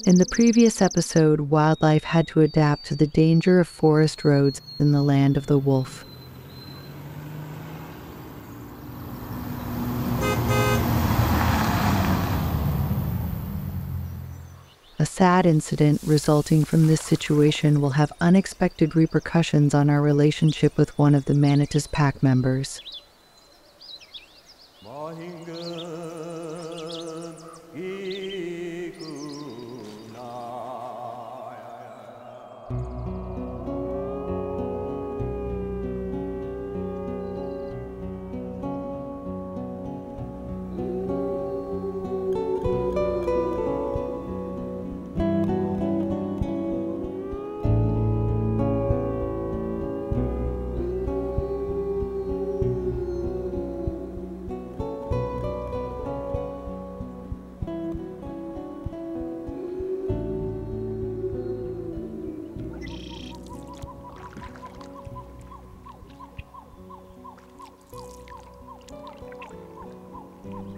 In the previous episode, wildlife had to adapt to the danger of forest roads in the land of the wolf. A sad incident resulting from this situation will have unexpected repercussions on our relationship with one of the Manitous Pack members.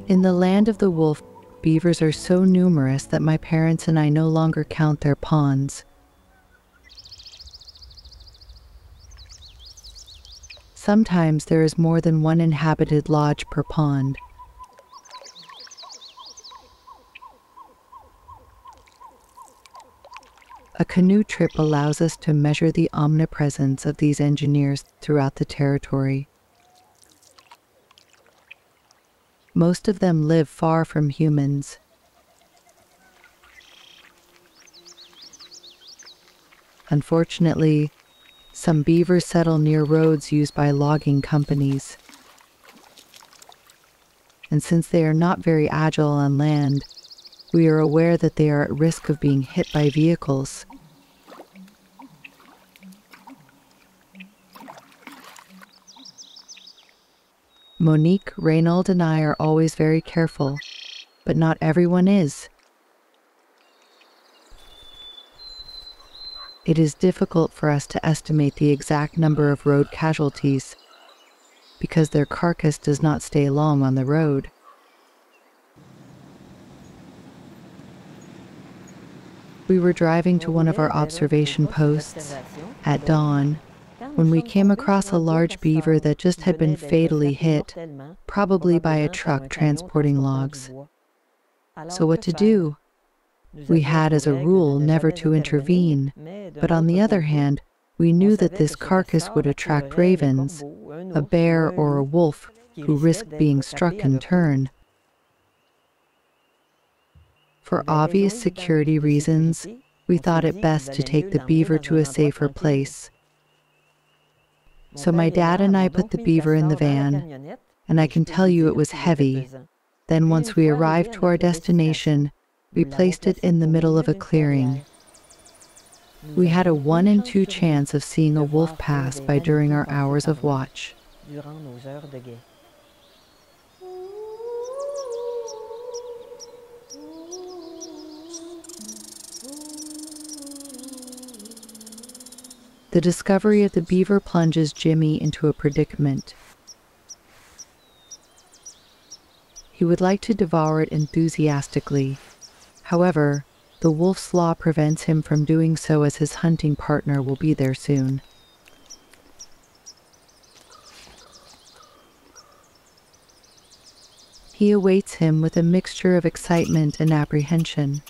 In the land of the wolf, beavers are so numerous that my parents and I no longer count their ponds. Sometimes there is more than one inhabited lodge per pond. A canoe trip allows us to measure the omnipresence of these engineers throughout the territory. Most of them live far from humans. Unfortunately, some beavers settle near roads used by logging companies. And since they are not very agile on land, we are aware that they are at risk of being hit by vehicles. Monique, Reynold, and I are always very careful, but not everyone is. It is difficult for us to estimate the exact number of road casualties because their carcass does not stay long on the road. We were driving to one of our observation posts at dawn when we came across a large beaver that just had been fatally hit, probably by a truck transporting logs. So what to do? We had as a rule never to intervene, but on the other hand, we knew that this carcass would attract ravens, a bear or a wolf who risked being struck in turn. For obvious security reasons, we thought it best to take the beaver to a safer place. So my dad and I put the beaver in the van, and I can tell you it was heavy. Then once we arrived to our destination, we placed it in the middle of a clearing. We had a 1 in 2 chance of seeing a wolf pass by during our hours of watch. The discovery of the beaver plunges Jimmy into a predicament. He would like to devour it enthusiastically. However, the wolf's law prevents him from doing so as his hunting partner will be there soon. He awaits him with a mixture of excitement and apprehension.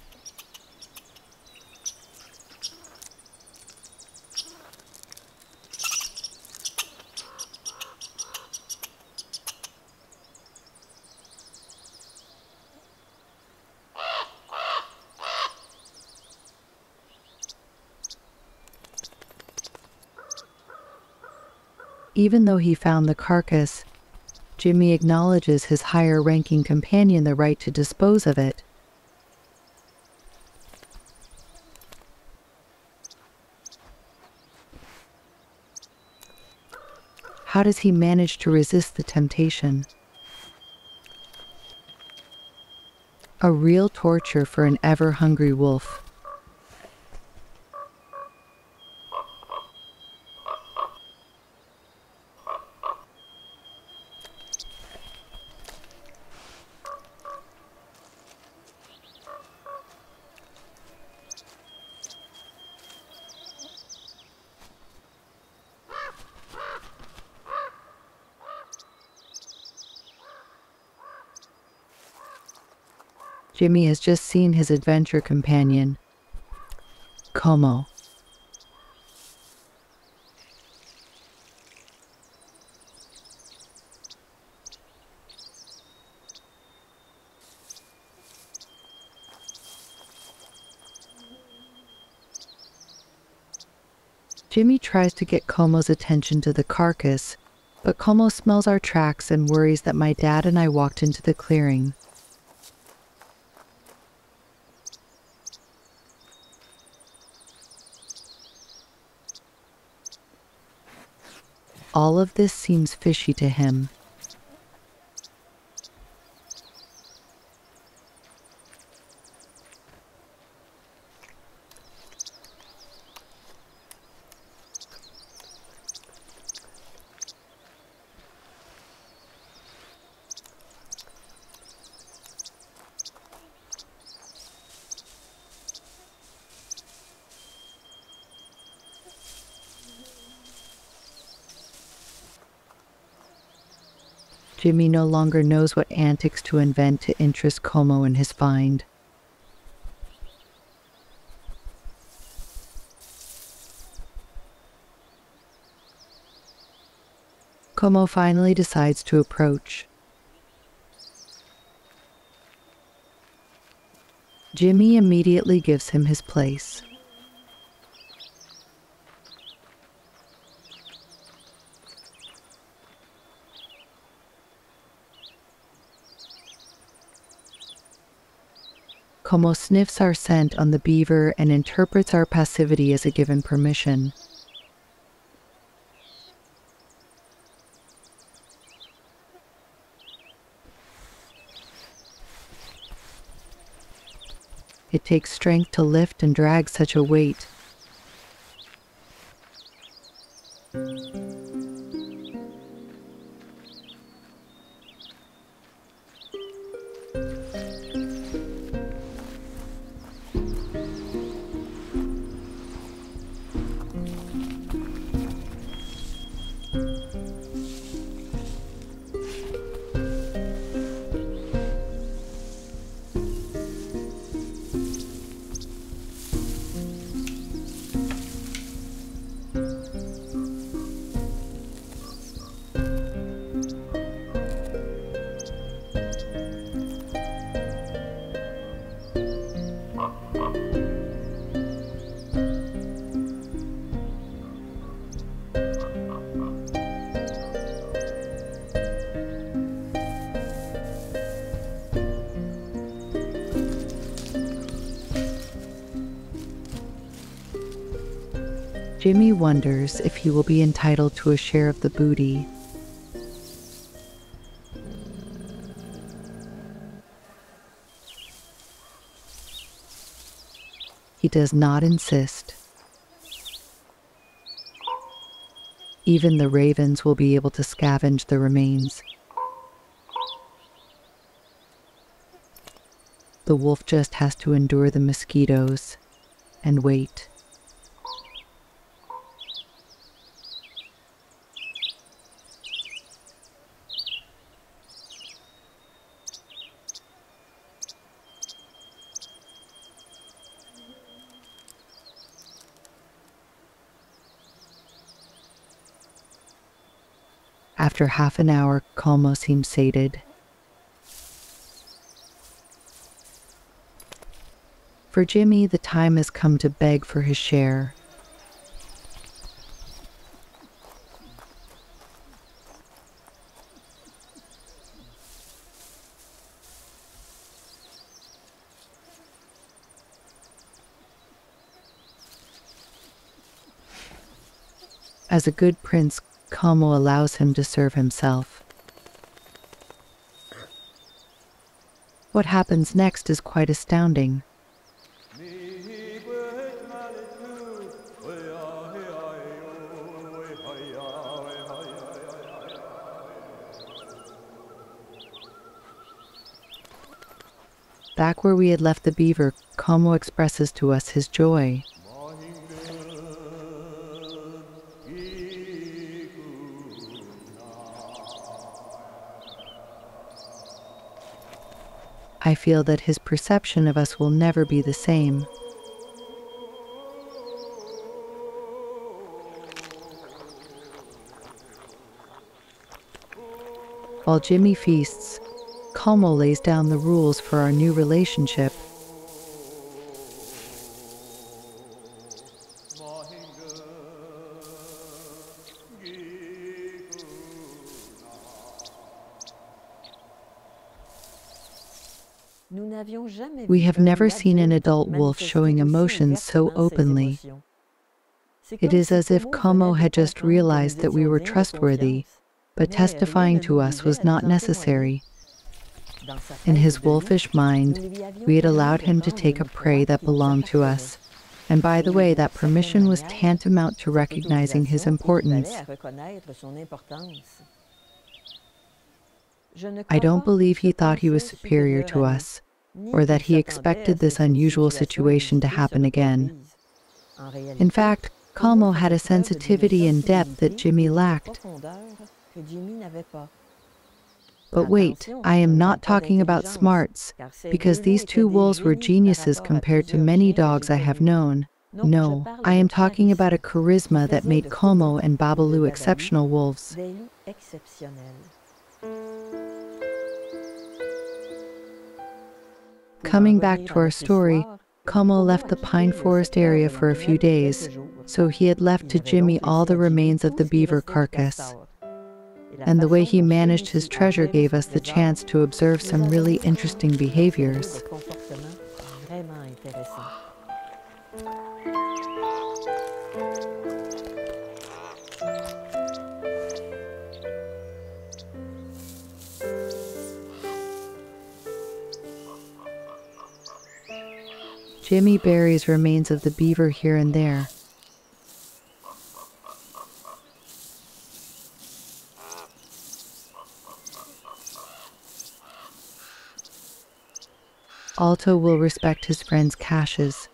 Even though he found the carcass, Jimmy acknowledges his higher-ranking companion the right to dispose of it. How does he manage to resist the temptation? A real torture for an ever-hungry wolf. Jimmy has just seen his adventure companion, Como. Jimmy tries to get Como's attention to the carcass, but Como smells our tracks and worries that my dad and I walked into the clearing. All of this seems fishy to him. Jimmy no longer knows what antics to invent to interest Como in his find. Como finally decides to approach. Jimmy immediately gives him his place. Como sniffs our scent on the beaver and interprets our passivity as a given permission. It takes strength to lift and drag such a weight. Jimmy wonders if he will be entitled to a share of the booty. He does not insist. Even the ravens will be able to scavenge the remains. The wolf just has to endure the mosquitoes and wait. After half an hour, Como seems sated. For Jimmy, the time has come to beg for his share. As a good prince, Como allows him to serve himself. What happens next is quite astounding. Back where we had left the beaver, Como expresses to us his joy. I feel that his perception of us will never be the same. While Jimmy feasts, Como lays down the rules for our new relationship. We have never seen an adult wolf showing emotions so openly. It is as if Como had just realized that we were trustworthy, but testifying to us was not necessary. In his wolfish mind, we had allowed him to take a prey that belonged to us. And by the way, that permission was tantamount to recognizing his importance. I don't believe he thought he was superior to us, or that he expected this unusual situation to happen again. In fact, Como had a sensitivity and depth that Jimmy lacked. But wait, I am not talking about smarts, because these two wolves were geniuses compared to many dogs I have known. No, I am talking about a charisma that made Como and Babalu exceptional wolves. Coming back to our story, Como left the pine forest area for a few days, so he had left to Jimmy all the remains of the beaver carcass. And the way he managed his treasure gave us the chance to observe some really interesting behaviors. Jimmy buries remains of the beaver here and there. Alto will respect his friend's caches.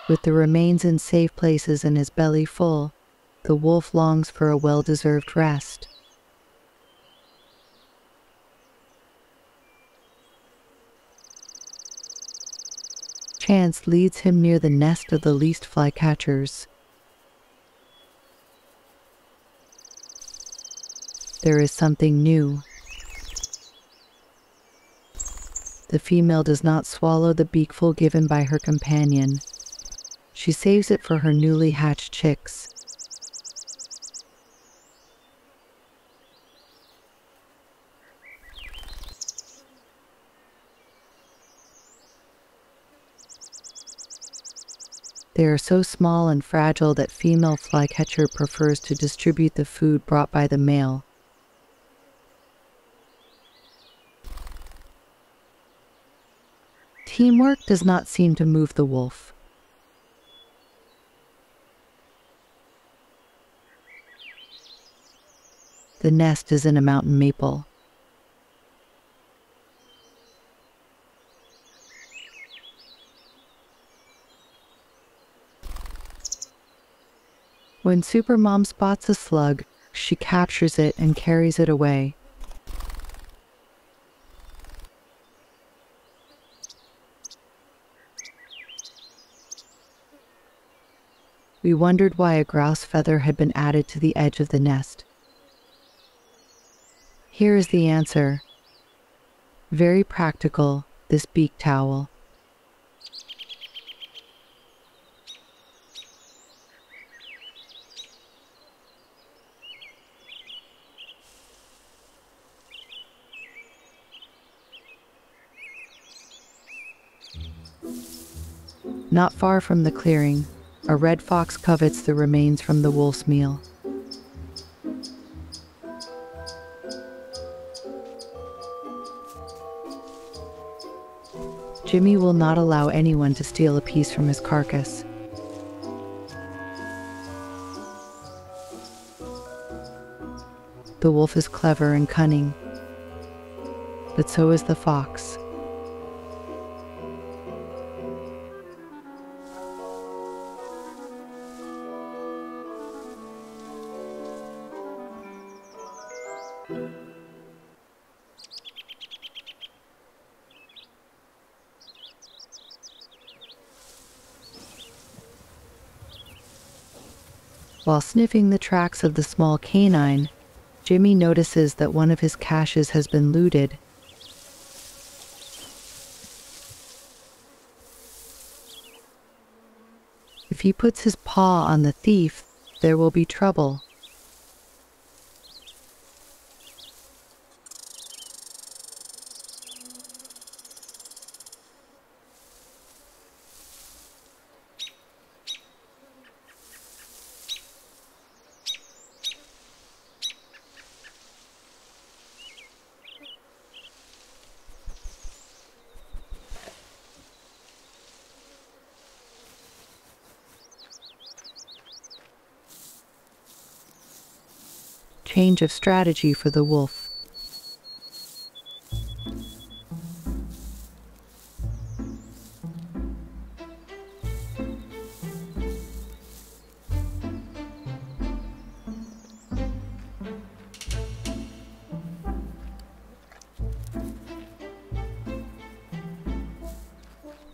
With the remains in safe places and his belly full, the wolf longs for a well-deserved rest. Chance leads him near the nest of the least flycatchers. There is something new. The female does not swallow the beakful given by her companion. She saves it for her newly hatched chicks. They are so small and fragile that female flycatcher prefers to distribute the food brought by the male. Teamwork does not seem to move the wolf. The nest is in a mountain maple. When Supermom spots a slug, she captures it and carries it away. We wondered why a grouse feather had been added to the edge of the nest. Here is the answer. Very practical, this beak towel. Not far from the clearing, a red fox covets the remains from the wolf's meal. Jimmy will not allow anyone to steal a piece from his carcass. The wolf is clever and cunning, but so is the fox. While sniffing the tracks of the small canine, Jimmy notices that one of his caches has been looted. If he puts his paw on the thief, there will be trouble. Change of strategy for the wolf.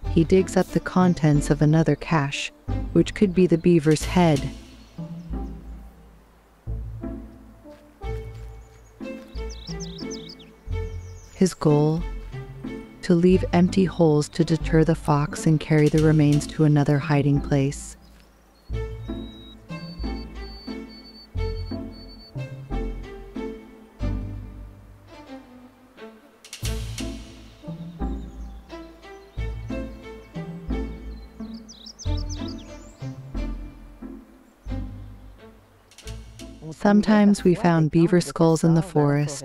He digs up the contents of another cache, which could be the beaver's head. His goal? To leave empty holes to deter the fox and carry the remains to another hiding place. Sometimes we found beaver skulls in the forest,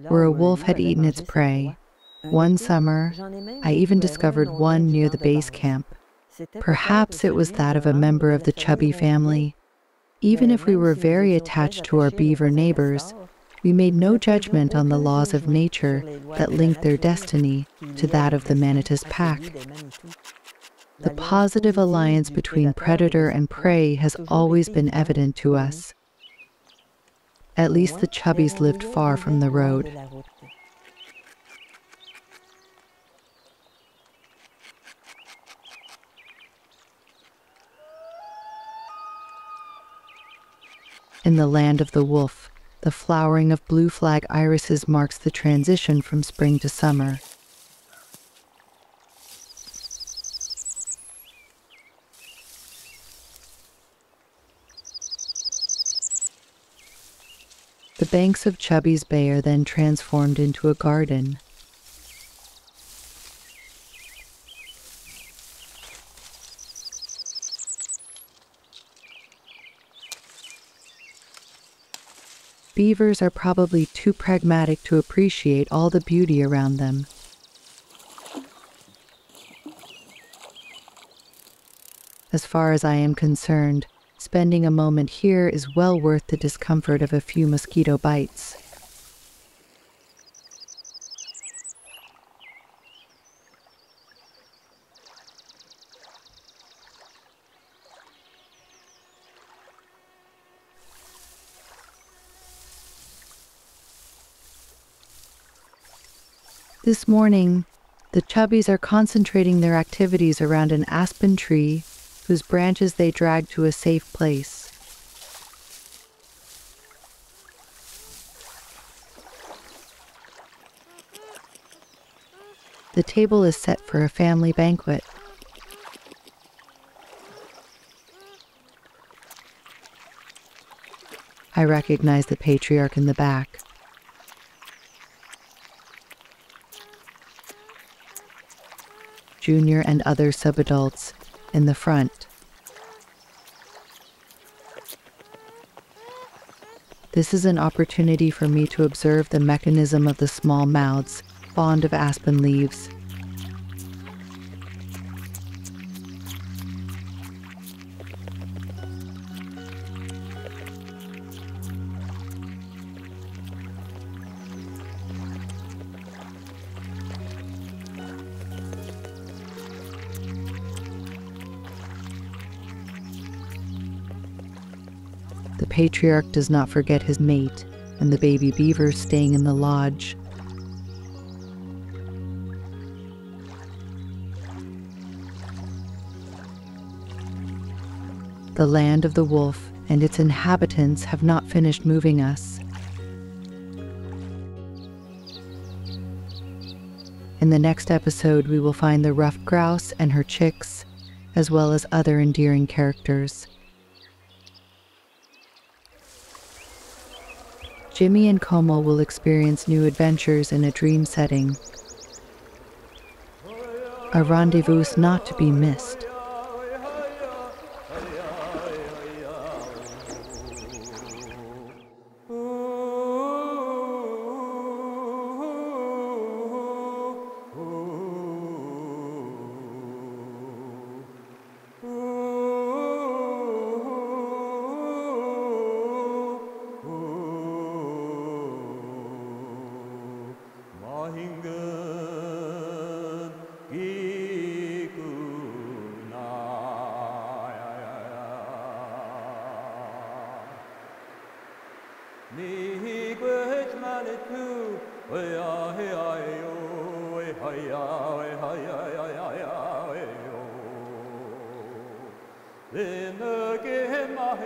where a wolf had eaten its prey. One summer, I even discovered one near the base camp. Perhaps it was that of a member of the chubby family. Even if we were very attached to our beaver neighbors, we made no judgment on the laws of nature that linked their destiny to that of the Manitous Pack. The positive alliance between predator and prey has always been evident to us. At least the chubbies lived far from the road. In the land of the wolf, the flowering of blue flag irises marks the transition from spring to summer. The banks of Chubby's Bay are then transformed into a garden. Beavers are probably too pragmatic to appreciate all the beauty around them. As far as I am concerned, spending a moment here is well worth the discomfort of a few mosquito bites. This morning, the chubbies are concentrating their activities around an aspen tree whose branches they drag to a safe place. The table is set for a family banquet. I recognize the patriarch in the back. Junior and other subadults in the front. This is an opportunity for me to observe the mechanism of the small mouths, fond of aspen leaves. The patriarch does not forget his mate and the baby beavers staying in the lodge. The land of the wolf and its inhabitants have not finished moving us. In the next episode, we will find the ruffed grouse and her chicks, as well as other endearing characters. Jimmy and Como will experience new adventures in a dream setting. A rendezvous not to be missed. Then again, my